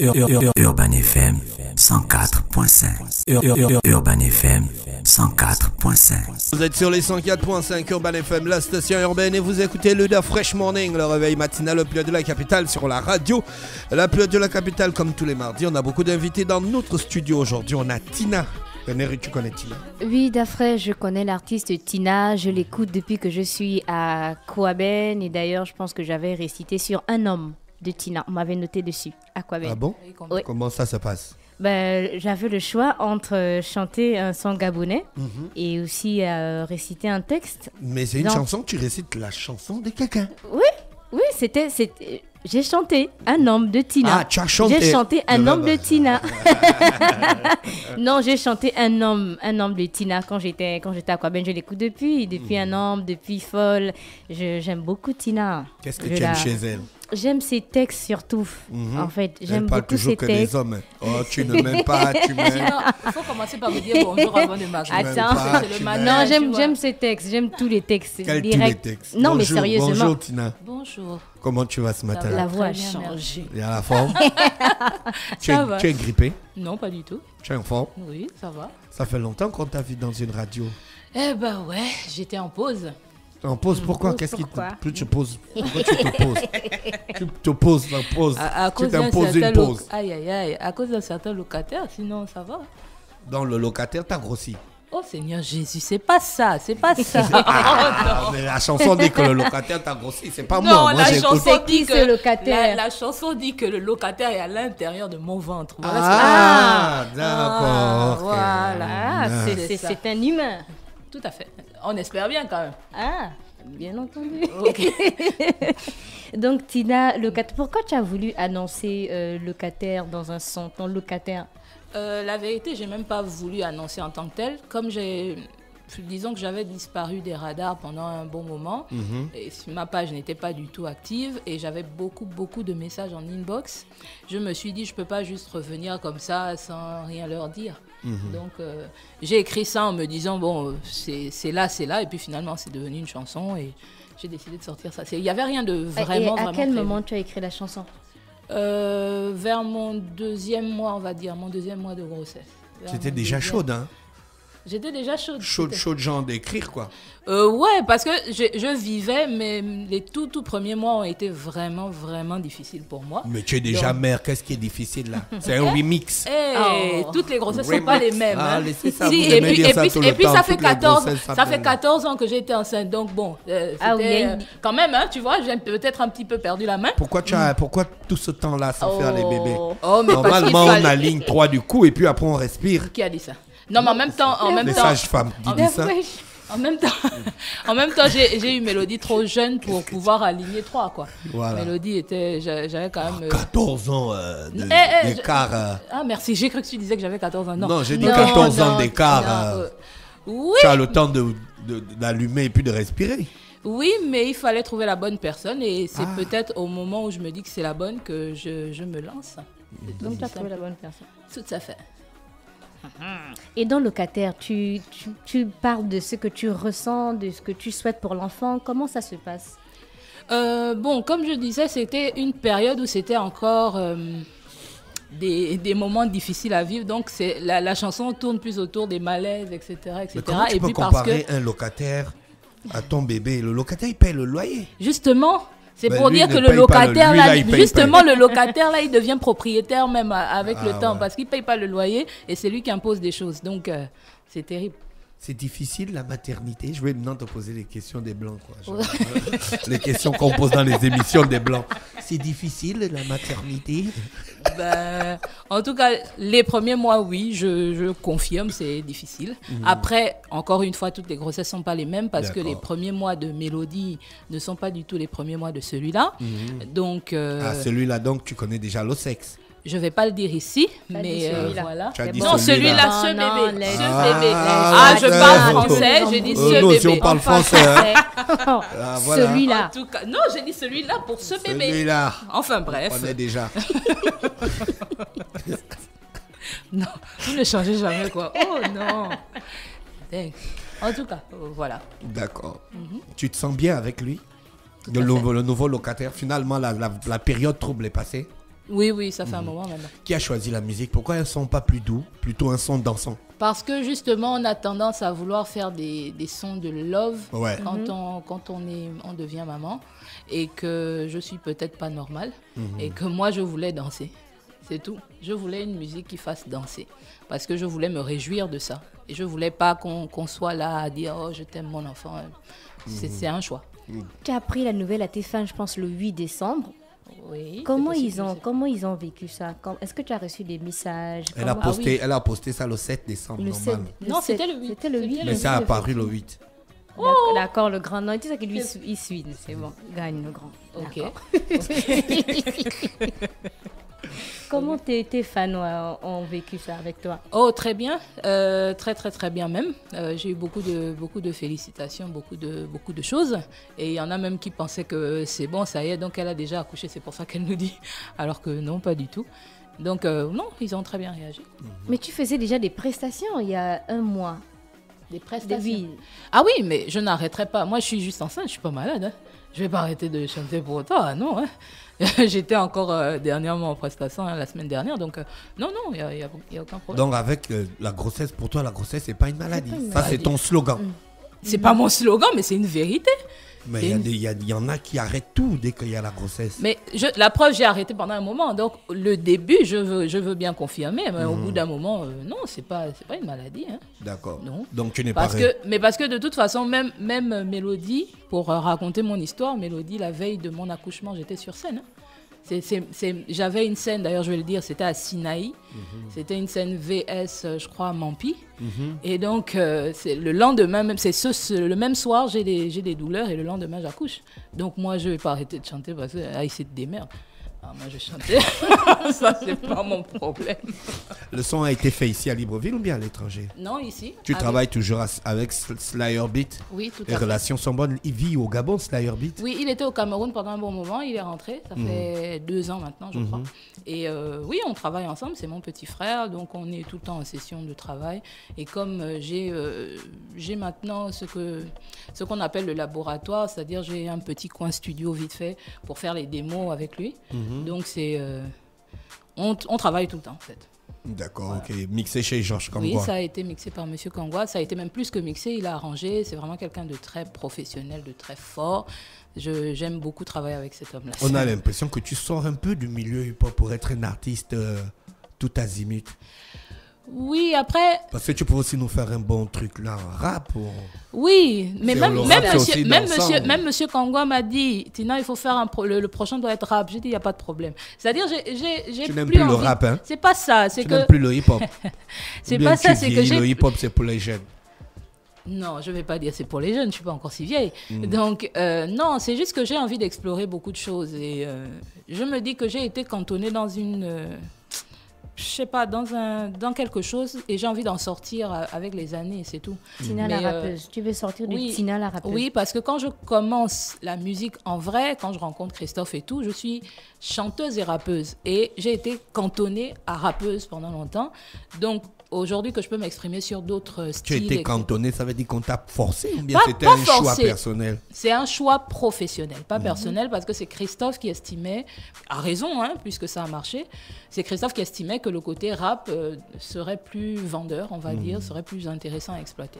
Urban FM 104.5. Urban FM 104.5. Vous êtes sur les 104.5 Urban FM, la station urbaine, et vous écoutez le Fresh Morning, le réveil matinal au plus de la capitale sur la radio. La plus de la capitale, comme tous les mardis, on a beaucoup d'invités dans notre studio. Aujourd'hui, on a Tina. René, tu connais Tina? Oui, Dafray, je connais l'artiste Tina. Je l'écoute depuis que je suis à Kouaben. Et d'ailleurs, je pense que j'avais récité sur Un homme de Tina. On m'avait noté dessus à Kouaben. Ah bon? Oui. Comment ça se passe? J'avais le choix entre chanter un son gabonais et aussi réciter un texte. Mais c'est une chanson, tu récites la chanson de quelqu'un. Oui, c'était j'ai chanté Un homme de Tina. Ah, tu as chanté. J'ai chanté Un homme de Tina. Non, j'ai chanté un homme de Tina quand j'étais à Kouaben. Je l'écoute depuis Un homme, depuis Folle. J'aime beaucoup Tina. Qu'est-ce que tu aimes chez elle? J'aime ses textes surtout. En fait, j'aime beaucoup Elle ses parle toujours que textes. des hommes. Oh, tu ne m'aimes pas, tu m'aimes. Il faut commencer par me dire bonjour avant de marcher. Attends, c'est le matin. non, j'aime ses textes. J'aime tous les textes. Quels tous les textes? Non, bonjour, mais sérieusement. Bonjour Tina. Bonjour. Comment tu vas ce matin? La voix a Très bien, changé. Il y a la forme. Ça va. Tu es grippé? Non, pas du tout. Tu es en forme? Oui, ça va. Ça fait longtemps qu'on t'a vu dans une radio. Eh ben ouais, j'étais en pause. En pause, pourquoi? Pause, Qu'est-ce qui pourquoi plus tu poses? Pourquoi tu te poses? Tu te poses, en pause. À Tu cause d'un t'imposes certain une pause. Aïe, aïe, aïe. À cause d'un certain locataire, sinon ça va. Dans le locataire, t'as grossi. Oh Seigneur Jésus, c'est pas ça, c'est pas ça. Ah, mais la chanson dit que le locataire t'a grossi, c'est pas Non, moi. Moi, la j'écoute. chanson C'est qui dit ce que locataire? la chanson dit que le locataire est à l'intérieur de mon ventre. Voilà ce Ah, que- d'accord. ok. voilà. Ah, c'est ça. c'est un humain. Tout à fait. On espère bien quand même. Ah, bien entendu. Ok. Donc, Tina, pourquoi tu as voulu annoncer locataire dans un son, ton locataire? La vérité, j'ai même pas voulu annoncer en tant que tel. Comme disons que j'avais disparu des radars pendant un bon moment, et ma page n'était pas du tout active et j'avais beaucoup de messages en inbox. Je me suis dit, je peux pas juste revenir comme ça sans rien leur dire. Donc, j'ai écrit ça en me disant, bon, c'est là, et puis finalement, c'est devenu une chanson et j'ai décidé de sortir ça. Il n'y avait rien de vraiment, Et à vraiment quel prévu. moment tu as écrit la chanson? Vers mon deuxième mois, on va dire, mon deuxième mois de grossesse. C'était déjà chaude, hein? J'étais déjà chaude. Chaude genre d'écrire, quoi. Ouais, parce que je vivais, mais les tout premiers mois ont été vraiment difficiles pour moi. Mais tu es déjà mère, qu'est-ce qui est difficile là? C'est un remix. Toutes les grossesses ne sont pas les mêmes. Ah, hein. laissez ça, Si, vous et aimez puis, dire ça tout le temps, ça fait toutes les 14, grossesses ça fait s'appellent. 14 ans que j'ai été enceinte. Donc bon, Ah oui, quand même, hein, tu vois, j'ai peut-être un petit peu perdu la main. Pourquoi tout ce temps-là sans faire les bébés? Oh, mais parce qu'il Normalement, on fallait- aligne 3 du coup et puis après on respire. Qui a dit ça? Non, mais en même temps, Les sages-femmes qui disent ça. En même temps, j'ai eu Mélodie trop jeune pour pouvoir aligner 3, quoi. Voilà. Mélodie j'avais quand même... 14 ans d'écart. Ah, merci, j'ai cru que tu disais que j'avais 14 ans. Non, j'ai dit Non, 14 ans non, d'écart. Oui, Tu as le temps d'allumer et puis de respirer. oui, mais il fallait trouver la bonne personne et c'est peut-être au moment où je me dis que c'est la bonne que je me lance. Donc, tu as trouvé la bonne personne. Tout à fait. Et dans locataire, tu parles de ce que tu ressens, de ce que tu souhaites pour l'enfant. Comment ça se passe? Bon, comme je disais, c'était une période où c'était encore des moments difficiles à vivre. Donc, la chanson tourne plus autour des malaises, etc. Mais comment tu Et peux puis parce comparer que, un locataire à ton bébé? Le locataire, il paye le loyer. justement, c'est Ben, pour lui dire ne que le paye pas locataire, lui, là, là, il paye justement, le locataire, là, il devient propriétaire même avec Ah, le temps ouais. parce qu'il ne paye pas le loyer et c'est lui qui impose des choses. Donc, c'est terrible. C'est difficile la maternité. Je vais maintenant te poser les questions des blancs, quoi. Les questions qu'on pose dans les émissions des blancs. C'est difficile la maternité. Ben, en tout cas, les premiers mois, oui, je confirme, c'est difficile. Après, encore une fois, toutes les grossesses ne sont pas les mêmes parce que les D'accord. premiers mois de Mélodie ne sont pas du tout les premiers mois de celui-là. Donc, Celui-là, donc, tu connais déjà le sexe. je ne vais pas le dire ici, T'as dit mais celui-là. voilà. Tu as dit Non, celui-là, ce Non, bébé. laisse- Ce Ah, bébé. ah, Ah, je d'accord. parle français, j'ai dit ce non, bébé. si on parle Enfin, français, hein. français. Ah, voilà. Celui-là. En tout cas, non, j'ai dit celui-là pour ce bébé. Celui-là. Enfin, bref. On est déjà. Non, vous ne changez jamais, quoi. Oh non. Dingue. En tout cas, voilà. D'accord. Tu te sens bien avec lui? Le nouveau locataire, finalement, la période trouble est passée? Oui, ça fait un moment maintenant. Qui a choisi la musique? Pourquoi un son pas plus doux, plutôt un son dansant? Parce que justement, on a tendance à vouloir faire des sons de love quand on devient maman, et que je suis peut-être pas normale, et que moi je voulais danser. C'est tout. Je voulais une musique qui fasse danser, parce que je voulais me réjouir de ça. Et je voulais pas qu'on soit là à dire « Oh, je t'aime mon enfant ». C'est un choix. Tu as appris la nouvelle à tes fans, je pense, le 8 décembre. Oui. Comment ils ont vécu ça? Est-ce que tu as reçu des messages? Elle a posté ça le 7 décembre, normalement. Non, c'était le 8. C'était le 8. Mais ça a apparu le 8. D'accord, le grand. Non, tu sais que lui, il suit. C'est bon, gagne le grand. Ok. Comment tes fans ont vécu ça avec toi? Oh, très bien. Très bien même. J'ai eu beaucoup de félicitations, beaucoup de choses. Et il y en a même qui pensaient que c'est bon, ça y est, donc elle a déjà accouché, c'est pour ça qu'elle nous dit. Alors que non, pas du tout. Donc non, ils ont très bien réagi. Mais tu faisais déjà des prestations il y a un mois. Des prestations? Oui. Ah oui, mais je n'arrêterai pas. Moi, je suis juste enceinte, je suis pas malade. Hein. Je vais pas arrêter de chanter pour autant, non. Hein. J'étais encore dernièrement en prestation la semaine dernière, donc non, il y a aucun problème. Donc avec la grossesse, pour toi, la grossesse, c'est pas une maladie. Ça, c'est ton slogan. C'est pas mon slogan, mais c'est une vérité. Mais il y en a qui arrêtent tout dès qu'il y a la grossesse. Mais la preuve, j'ai arrêté pendant un moment. Donc le début, je veux bien confirmer, mais au bout d'un moment, non, c'est pas une maladie. Hein. D'accord. Non. Donc tu n'es parce pas... parce que de toute façon, même Mélodie, pour raconter mon histoire, Mélodie, la veille de mon accouchement, j'étais sur scène. Hein. J'avais une scène, d'ailleurs je vais le dire, c'était à Sinaï. C'était une scène VS, je crois, à Mampi. Et donc, c'est le lendemain, même, le même soir, j'ai des douleurs et le lendemain, j'accouche. Donc moi, je ne vais pas arrêter de chanter parce que c'est des merdes. Ah, moi, je chantais. Ça, c'est pas mon problème. Le son a été fait ici à Libreville ou bien à l'étranger? Non, ici. Tu travailles toujours avec Slayer Beat? Oui, tout à fait. Les relations sont bonnes. Il vit au Gabon, Slayer Beat? Oui, il était au Cameroun pendant un bon moment. Il est rentré. Ça fait 2 ans maintenant, je crois. Et oui, on travaille ensemble. C'est mon petit frère. Donc, on est tout le temps en session de travail. Et comme j'ai maintenant ce qu'on appelle le laboratoire, c'est-à-dire j'ai un petit coin studio vite fait pour faire les démos avec lui. Donc, on travaille tout le temps, en fait. D'accord, voilà. Ok. Mixé chez Georges Kangwa. Oui, ça a été mixé par M. Kangwa. Ça a été même plus que mixé, il a arrangé. C'est vraiment quelqu'un de très professionnel, de très fort. J'aime beaucoup travailler avec cet homme-là. On a l'impression que tu sors un peu du milieu hip-hop pour être un artiste tout azimut. Oui, après... Parce que tu peux aussi nous faire un bon truc là, en rap. Oui, mais même monsieur Kangwa m'a dit, Tina, il faut faire le prochain doit être rap. J'ai dit, il n'y a pas de problème. C'est-à-dire, j'ai tu n'aimes plus le rap, hein? C'est pas ça. Tu n'aimes plus le hip-hop. C'est pas ça, c'est que le hip-hop, c'est pour les jeunes. Non, je ne vais pas dire c'est pour les jeunes, je ne suis pas encore si vieille. Donc, non, c'est juste que j'ai envie d'explorer beaucoup de choses. Et je me dis que j'ai été cantonnée dans je sais pas, dans quelque chose et j'ai envie d'en sortir avec les années, c'est tout. Tina la rappeuse, tu veux sortir de Tina la rappeuse? Oui, parce que quand je commence la musique en vrai, quand je rencontre Christophe et tout, je suis chanteuse et rappeuse. Et j'ai été cantonnée à rappeuse pendant longtemps. Donc, aujourd'hui que je peux m'exprimer sur d'autres styles. Tu as été cantonnée, ça veut dire qu'on t'a forcé ou bien c'était un choix personnel? C'est un choix professionnel, pas personnel, parce que c'est Christophe qui estimait, à raison, hein, puisque ça a marché, c'est Christophe qui estimait que le côté rap serait plus vendeur, on va dire, serait plus intéressant à exploiter.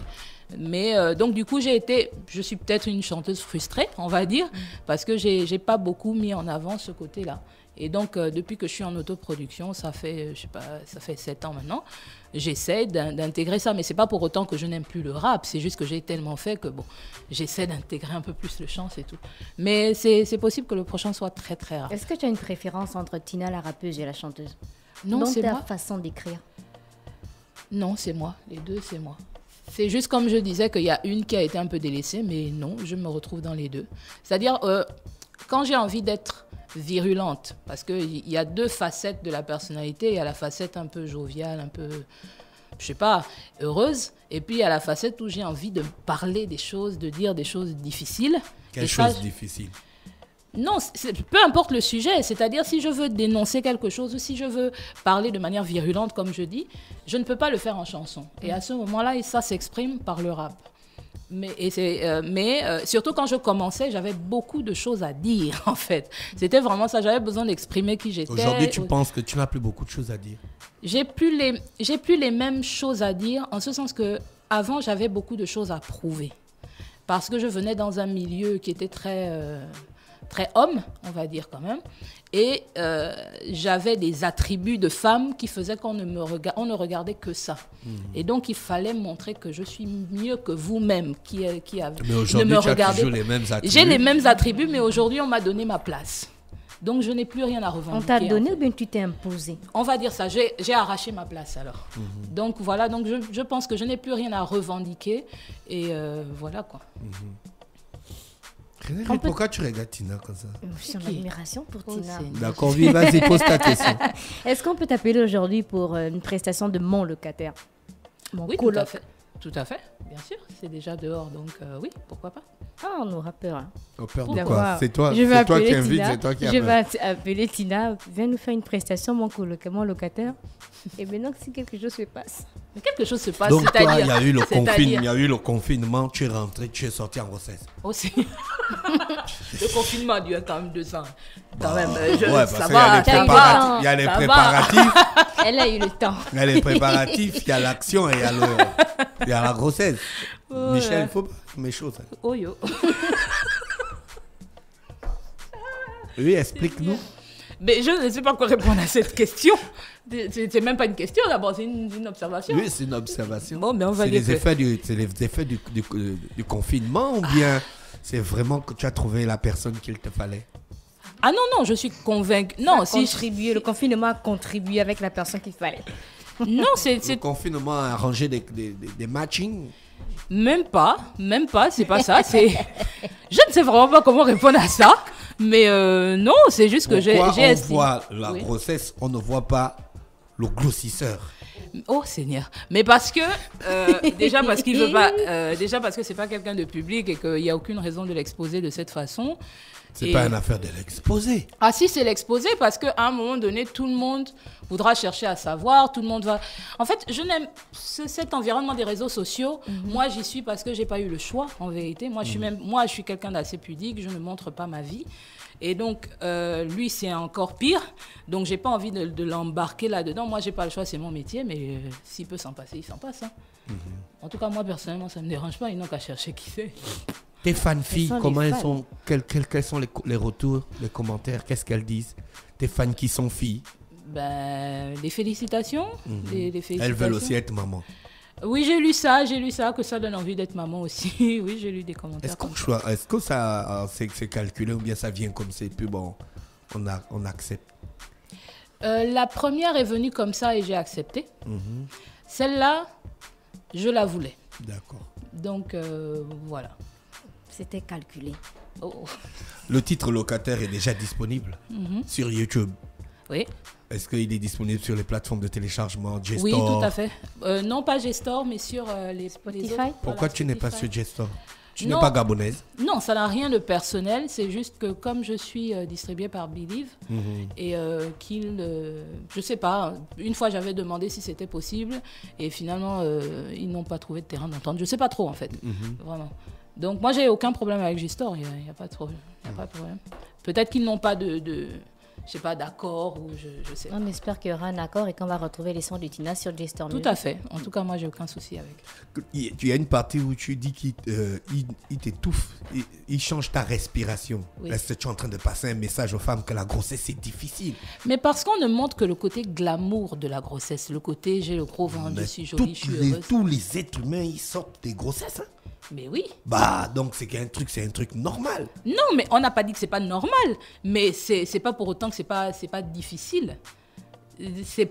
Mais donc du coup, je suis peut-être une chanteuse frustrée, on va dire, parce que j'ai pas beaucoup mis en avant ce côté-là. Et donc, depuis que je suis en autoproduction, ça fait 7 ans maintenant, j'essaie d'intégrer ça. Mais ce n'est pas pour autant que je n'aime plus le rap. C'est juste que j'ai tellement fait que, bon, j'essaie d'intégrer un peu plus le chant, c'est tout. Mais c'est possible que le prochain soit très, très rap. Est-ce que tu as une préférence entre Tina la rappeuse et la chanteuse? Non, c'est moi. Dans ta façon d'écrire? Non, c'est moi. Les deux, c'est moi. C'est juste comme je disais qu'il y a une qui a été un peu délaissée, mais non, je me retrouve dans les deux. C'est-à-dire, quand j'ai envie d'être virulente, parce qu'il y a 2 facettes de la personnalité. Il y a la facette un peu joviale, un peu, je sais pas, heureuse, et puis il y a la facette où j'ai envie de parler des choses, de dire des choses difficiles. Quelle chose difficile? Non, peu importe le sujet, c'est-à-dire si je veux dénoncer quelque chose ou si je veux parler de manière virulente, comme je dis, je ne peux pas le faire en chanson. Et à ce moment-là, ça s'exprime par le rap. Mais surtout quand je commençais, j'avais beaucoup de choses à dire, en fait. C'était vraiment ça, j'avais besoin d'exprimer qui j'étais. Aujourd'hui, tu penses que tu n'as plus beaucoup de choses à dire? J'ai plus les mêmes choses à dire, en ce sens que avant j'avais beaucoup de choses à prouver. Parce que je venais dans un milieu qui était très homme, on va dire quand même. Et j'avais des attributs de femme qui faisaient qu'on ne regardait que ça. Et donc, il fallait montrer que je suis mieux que vous-même qui avez. Mais aujourd'hui, tu as toujours les mêmes attributs. J'ai les mêmes attributs, mais aujourd'hui, on m'a donné ma place. Donc, je n'ai plus rien à revendiquer. On t'a donné ou bien tu t'es imposé? On va dire ça, j'ai arraché ma place alors. Donc, voilà, donc je pense que je n'ai plus rien à revendiquer. Et voilà quoi. Pourquoi tu regardes Tina comme ça? Je suis en admiration pour Tina. D'accord, oui, vas-y, pose ta question. Est-ce qu'on peut t'appeler aujourd'hui pour une prestation de mon locataire? Oui, tout à fait. Tout à fait, bien sûr. C'est déjà dehors, donc oui, pourquoi pas. Ah, on aura peur. Hein. Peur de quoi? C'est toi, qui invites, c'est toi qui Je vais appeler Tina, viens nous faire une prestation, mon locataire. Et maintenant, si quelque chose se passe. Mais quelque chose se passe, donc c'est-à-dire... Donc, il y a eu le confinement, tu es rentré, tu es sorti en grossesse. Aussi. Le confinement a duré quand même 2 ans. Quand même, ça va. Il y a les préparatifs. Elle a eu le temps. Il y a les préparatifs, il y a l'action et il y a la grossesse. Michel, il faut pas mes choses. Oh yo. Oui, explique-nous. Mais je ne sais pas quoi répondre à cette question. C'est même pas une question d'abord, c'est une observation. Oui, c'est une observation. Bon, mais on va c'est les effets du confinement ou bien c'est vraiment que tu as trouvé la personne qu'il te fallait? Ah non, je suis convaincue. Non, le confinement a contribué avec la personne qu'il fallait. Non, Le confinement a arrangé des matchings? Même pas, c'est pas ça. Je ne sais vraiment pas comment répondre à ça. Mais non, c'est juste que j'ai estimé. On voit la grossesse, on ne voit pas le grossisseur. Oh Seigneur. Mais parce que déjà parce qu'il veut pas, déjà parce que c'est pas quelqu'un de public et qu'il n'y a aucune raison de l'exposer de cette façon. C'est pas une affaire de l'exposer. Ah si, c'est l'exposer parce qu'à un moment donné, tout le monde voudra chercher à savoir, tout le monde va... En fait, je n'aime cet environnement des réseaux sociaux. Moi, j'y suis parce que j'ai pas eu le choix, en vérité. Moi, je suis quelqu'un d'assez pudique, je ne montre pas ma vie. Et donc, lui, c'est encore pire. Donc, j'ai pas envie de l'embarquer là-dedans. Moi, j'ai pas le choix, c'est mon métier, mais s'il peut s'en passer, il s'en passe. Hein. En tout cas, moi, personnellement, ça me dérange pas. Ils n'ont qu'à chercher qui c'est. Tes fans-filles, comment elles sont? Quels sont les retours, les commentaires? Qu'est-ce qu'elles disent? Tes fans qui sont filles? Les félicitations. Les félicitations. Elles veulent aussi être maman. Oui, j'ai lu ça, que ça donne envie d'être maman aussi. Oui, j'ai lu des commentaires. Est-ce que ça c'est calculé ou bien ça vient comme c'est plus bon, on accepte? La première est venue comme ça et j'ai accepté. Celle-là, je la voulais. D'accord. Donc, voilà. C'était calculé. Oh. Le titre locataire est déjà disponible sur YouTube. Oui. Est-ce qu'il est disponible sur les plateformes de téléchargement, J-Store? Oui, tout à fait. Non, pas J-Store, mais sur les Spotify. Pourquoi tu n'es pas sur J-Store? Tu n'es pas gabonaise? Non, ça n'a rien de personnel. C'est juste que comme je suis distribuée par Believe et je sais pas, une fois j'avais demandé si c'était possible et finalement ils n'ont pas trouvé de terrain d'entente. Je sais pas trop en fait, vraiment. Donc moi j'ai aucun problème avec J-Store, il n'y a pas de problème. Peut-être qu'ils n'ont pas je sais pas, d'accord ou je sais pas. On espère qu'il y aura un accord et qu'on va retrouver les sons de Tina sur J-Store. Tout à fait. En tout cas, moi, j'ai aucun souci avec. Il y a une partie où tu dis qu'il t'étouffe, il change ta respiration. Oui. Est-ce que tu es en train de passer un message aux femmes que la grossesse, c'est difficile? Mais parce qu'on ne montre que le côté glamour de la grossesse. Le côté, j'ai le gros ventre, je suis jolie, je suis heureuse. Tous les êtres humains, ils sortent des grossesses, hein? Mais oui. Donc c'est un truc normal. Non, mais on n'a pas dit que c'est pas normal, mais c'est pas pour autant que c'est pas difficile. C'est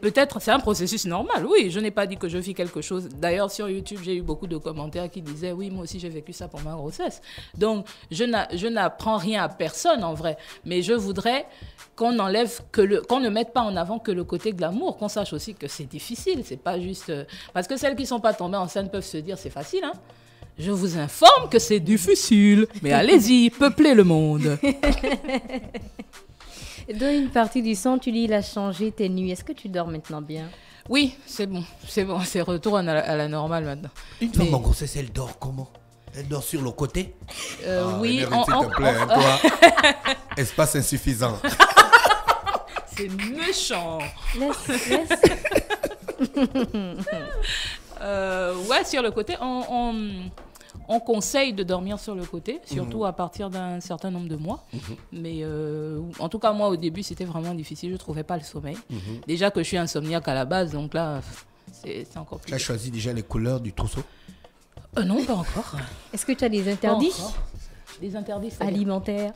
un processus normal. Oui, je n'ai pas dit que je vis quelque chose. D'ailleurs, sur YouTube, j'ai eu beaucoup de commentaires qui disaient oui, moi aussi j'ai vécu ça pour ma grossesse. Donc je n'apprends rien à personne en vrai, mais je voudrais qu'on ne mette pas en avant que le côté glamour, qu'on sache aussi que c'est difficile, c'est pas juste parce que celles qui sont pas tombées enceintes peuvent se dire c'est facile, hein. Je vous informe que c'est difficile, mais allez-y, peuplez le monde. Dans une partie du son, tu dis il a changé tes nuits. Est-ce que tu dors maintenant bien? Oui, c'est bon, c'est retour à la normale maintenant. Une femme en grossesse, elle dort comment? Elle dort sur le côté? Oui, Énervé, s'il te plaît, hein, toi. Espace insuffisant. C'est méchant. Laisse. Ouais, sur le côté, on conseille de dormir sur le côté, surtout à partir d'un certain nombre de mois. Mais en tout cas, moi, au début, c'était vraiment difficile. Je ne trouvais pas le sommeil. Déjà que je suis insomniaque à la base, donc là, c'est encore plus. Tu as choisi déjà les couleurs du trousseau? Non, pas encore. Est-ce que tu as des interdits Des interdits alimentaires?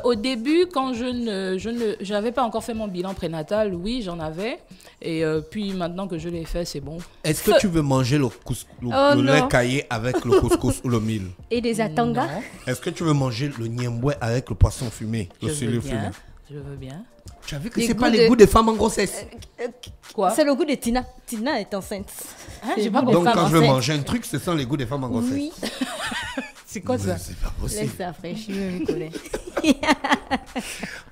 Au début, quand je n'avais pas encore fait mon bilan prénatal, oui, j'en avais. Et puis maintenant que je l'ai fait, c'est bon. Est-ce que tu veux manger le lait caillé avec le couscous ou le mil? Et des atangas? Est-ce que tu veux manger le niemboué avec le poisson fumé, le Je fumé? Je veux bien. Tu as vu que c'est pas les goûts des femmes en grossesse? Quoi? C'est le goût de Tina. Tina est enceinte. J'ai pas Donc femmes quand je veux enceintes. manger un truc, ce sont les goûts des femmes en grossesse. Oui. C'est quoi ça? C'est pas possible. Laisse ça fraîche, je me connais.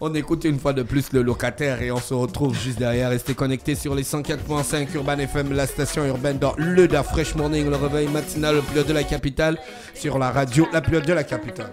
On écoute une fois de plus le locataire et on se retrouve juste derrière. Restez connectés sur les 104.5 Urban FM, la station urbaine dans le Da Fresh Morning, le réveil matinal le plus haut de la capitale, sur la radio la plus haute de la capitale.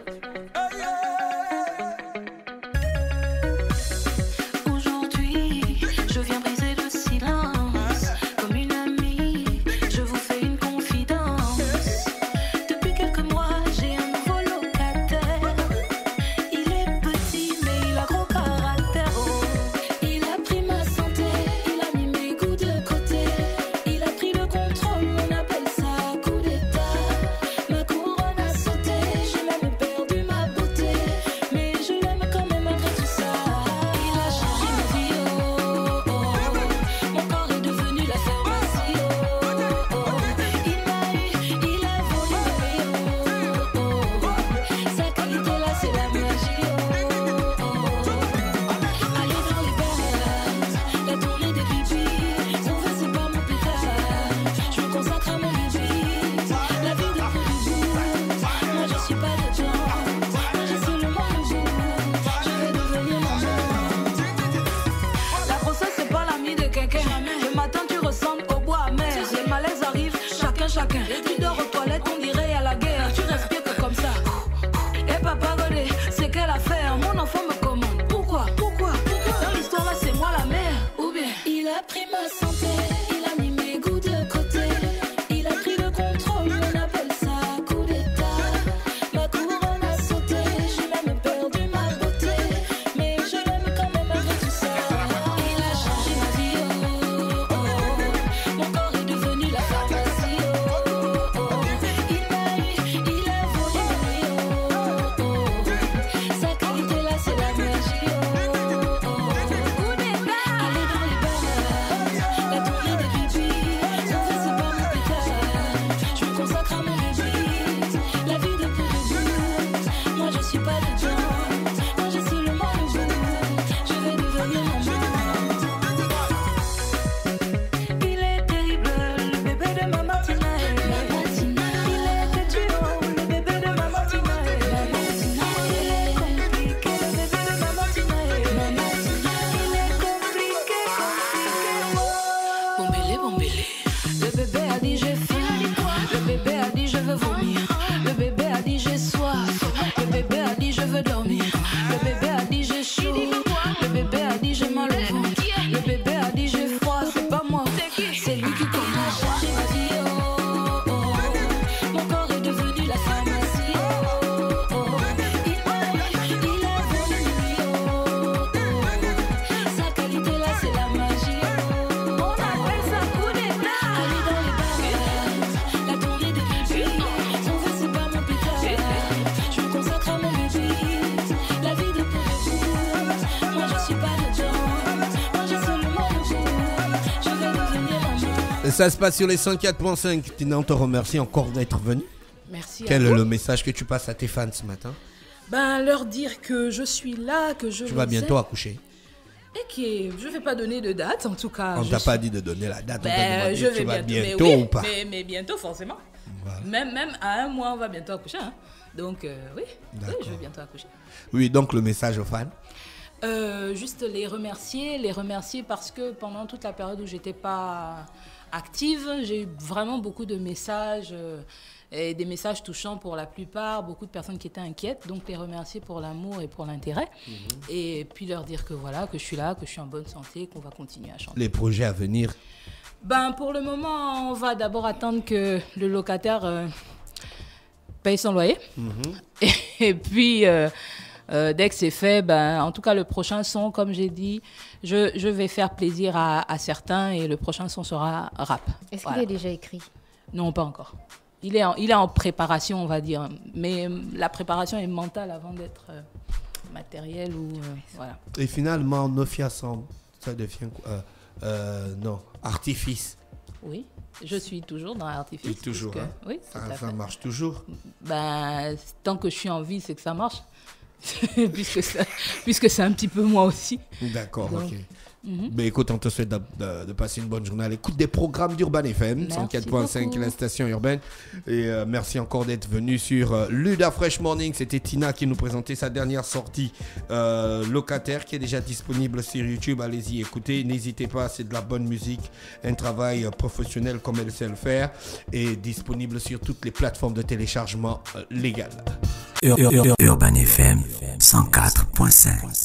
Chacun, tu dors aux toilettes, on dirait à la guerre. Tu respires que comme ça. Et papa Godé, c'est quelle affaire? Mon enfant me commande. Pourquoi? Dans l'histoire là, c'est moi la mère. Ou bien il a pris ma santé, il a mis mes goûts de côté. Il a pris le contrôle, on appelle ça coup d'état. Ma couronne a sauté, j'ai même perdu ma beauté. Mais je l'aime quand même malgré tout ça. Il a changé ma vie, mon corps est devenu la pharmacie. Ça se passe sur les 104.5. Tina, on te remercie encore d'être venu. Merci. Quel est le message que tu passes à tes fans ce matin? Ben, leur dire que je suis là, que je Tu vas bientôt accoucher. Et que je ne vais pas donner de date, en tout cas. On t'a pas dit de donner la date. Ben, on t'a demandé je vais tu vas bientôt mais oui, ou pas? mais bientôt, forcément. Voilà. Même à un mois, on va bientôt accoucher. Hein. Donc, oui, je vais bientôt accoucher. Oui, donc le message aux fans. Juste les remercier parce que pendant toute la période où j'étais pas active, j'ai eu vraiment beaucoup de messages et des messages touchants pour la plupart, beaucoup de personnes qui étaient inquiètes, donc les remercier pour l'amour et pour l'intérêt et puis leur dire que voilà, que je suis là, que je suis en bonne santé, qu'on va continuer à chanter. Les projets à venir? Pour le moment, on va d'abord attendre que le locataire paye son loyer et puis dès que c'est fait, en tout cas le prochain son, comme j'ai dit, je vais faire plaisir à certains et le prochain son sera rap. Est-ce qu'il est déjà écrit? Non, pas encore. Il est en préparation, on va dire, mais la préparation est mentale avant d'être matérielle ou voilà. Et finalement, Nofia Sound, ça devient quoi? Non, Artifice. Oui, je suis toujours dans Artifice. Et toujours, puisque, hein? Oui, Ça marche toujours. Tant que je suis en vie, c'est que ça marche. puisque c'est un petit peu moi aussi. D'accord, donc, ok. Écoute, on te souhaite de passer une bonne journée à l'écoute des programmes d'Urban FM, 104.5, la station urbaine. Et merci encore d'être venu sur Luda Fresh Morning. C'était Tina qui nous présentait sa dernière sortie Locataire, qui est déjà disponible sur YouTube. Allez-y, écoutez, n'hésitez pas, c'est de la bonne musique, un travail professionnel comme elle sait le faire, et disponible sur toutes les plateformes de téléchargement légales. Urban FM 104.5.